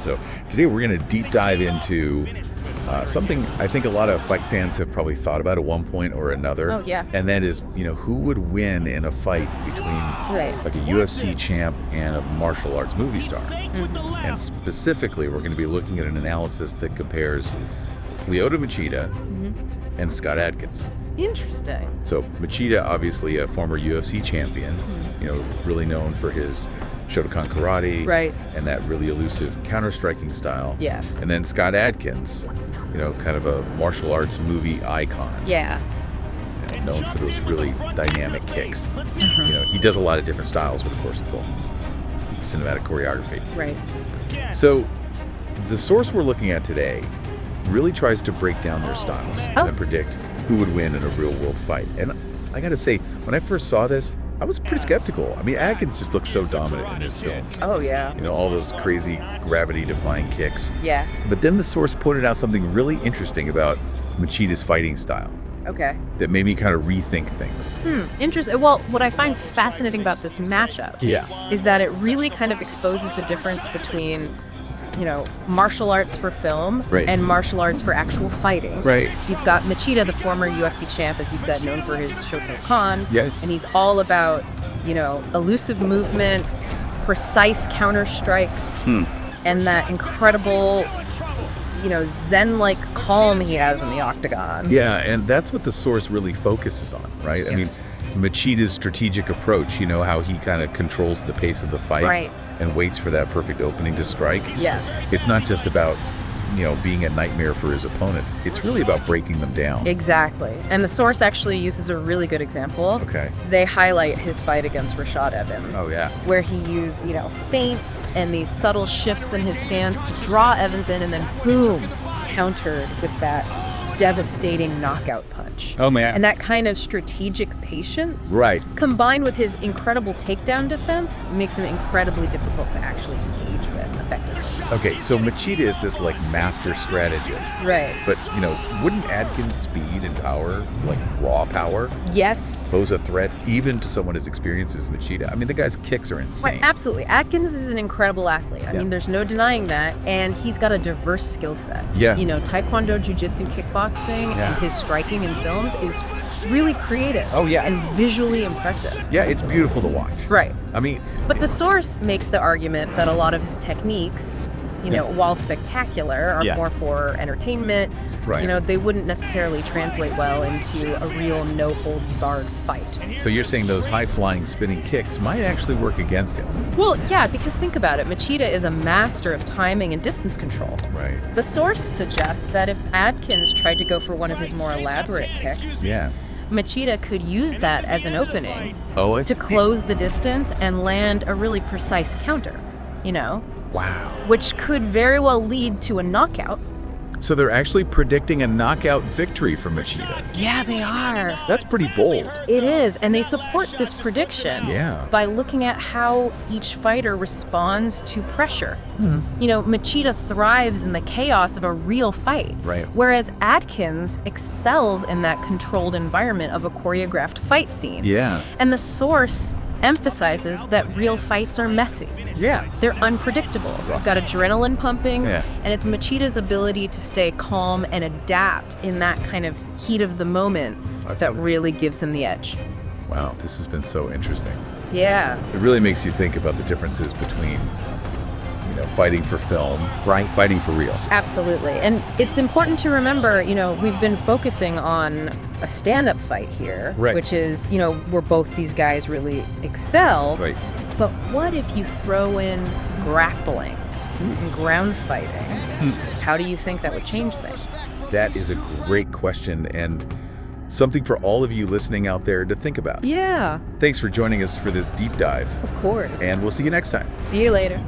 So today we're going to deep dive into something I think a lot of fight fans have probably thought about at one point or another. Oh, yeah. And that is, who would win in a fight between like a UFC champ and a martial arts movie star? And specifically, we're going to be looking at an analysis that compares Lyoto Machida and Scott Adkins. Interesting. So Machida, obviously a former UFC champion, really known for his Shotokan Karate, and that really elusive counterstriking style. Yes. And then Scott Adkins, kind of a martial arts movie icon. Yeah. Known for those really dynamic kicks. He does a lot of different styles, but of course it's all cinematic choreography. Right. So the source we're looking at today really tries to break down their styles and predict who would win in a real-world fight. And I got to say, when I first saw this, I was pretty skeptical. I mean, Adkins just looks so dominant in his films. Oh, yeah. All those crazy gravity-defying kicks. Yeah. But then the source pointed out something really interesting about Machida's fighting style. Okay. That made me kind of rethink things. Interesting. Well, what I find fascinating about this matchup is that it really kind of exposes the difference between martial arts for film and martial arts for actual fighting. Right. You've got Machida, the former UFC champ, as you said, known for his Shotokan. Yes. And he's all about, elusive movement, precise counterstrikes, and that incredible, zen-like calm he has in the octagon. Yeah, and that's what the source really focuses on, right? I mean, Machida's strategic approach, how he kind of controls the pace of the fight and waits for that perfect opening to strike. Yes. It's not just about, being a nightmare for his opponents. It's really about breaking them down. Exactly. And the source actually uses a really good example. Okay. They highlight his fight against Rashad Evans. Oh, yeah. Where he used, feints and these subtle shifts in his stance to draw Evans in and then boom, countered with that devastating knockout punch. Oh, man. And that kind of strategic patience, combined with his incredible takedown defense, makes him incredibly difficult to actually engage with effectively. Okay, so Machida is this master strategist. Right. But, wouldn't Adkins' speed and power, raw power, pose a threat even to someone as experienced as Machida? I mean, the guy's kicks are insane. Right, absolutely. Atkins is an incredible athlete. I mean, there's no denying that. And he's got a diverse skill set. Yeah. Taekwondo, Jiu-Jitsu, kickboxing, and his striking in films is really creative. Oh, yeah. And visually impressive. Yeah, it's beautiful to watch. Right. I mean... But the source makes the argument that a lot of his techniques, while spectacular, are more for entertainment. Right. They wouldn't necessarily translate well into a real no-holds-barred fight. So you're saying those high-flying spinning kicks might actually work against him? Well, yeah, because think about it. Machida is a master of timing and distance control. Right. The source suggests that if Adkins tried to go for one of his more elaborate kicks, Machida could use that as an opening to close the distance and land a really precise counter, Wow. Which could very well lead to a knockout. So they're actually predicting a knockout victory for Machida. Yeah, they are. That's pretty bold. It is, and they support this prediction by looking at how each fighter responds to pressure. Machida thrives in the chaos of a real fight, whereas Adkins excels in that controlled environment of a choreographed fight scene. Yeah. And the source emphasizes that real fights are messy. Yeah. They're unpredictable. You've got adrenaline pumping, and it's Machida's ability to stay calm and adapt in that kind of heat of the moment that really gives him the edge. Wow, this has been so interesting. Yeah. It really makes you think about the differences between fighting for film, fighting for real. Absolutely. And it's important to remember, we've been focusing on a stand-up fight here, which is, where both these guys really excel. Right. But what if you throw in grappling and ground fighting? How do you think that would change things? That is a great question and something for all of you listening out there to think about. Yeah. Thanks for joining us for this deep dive. Of course. And we'll see you next time. See you later.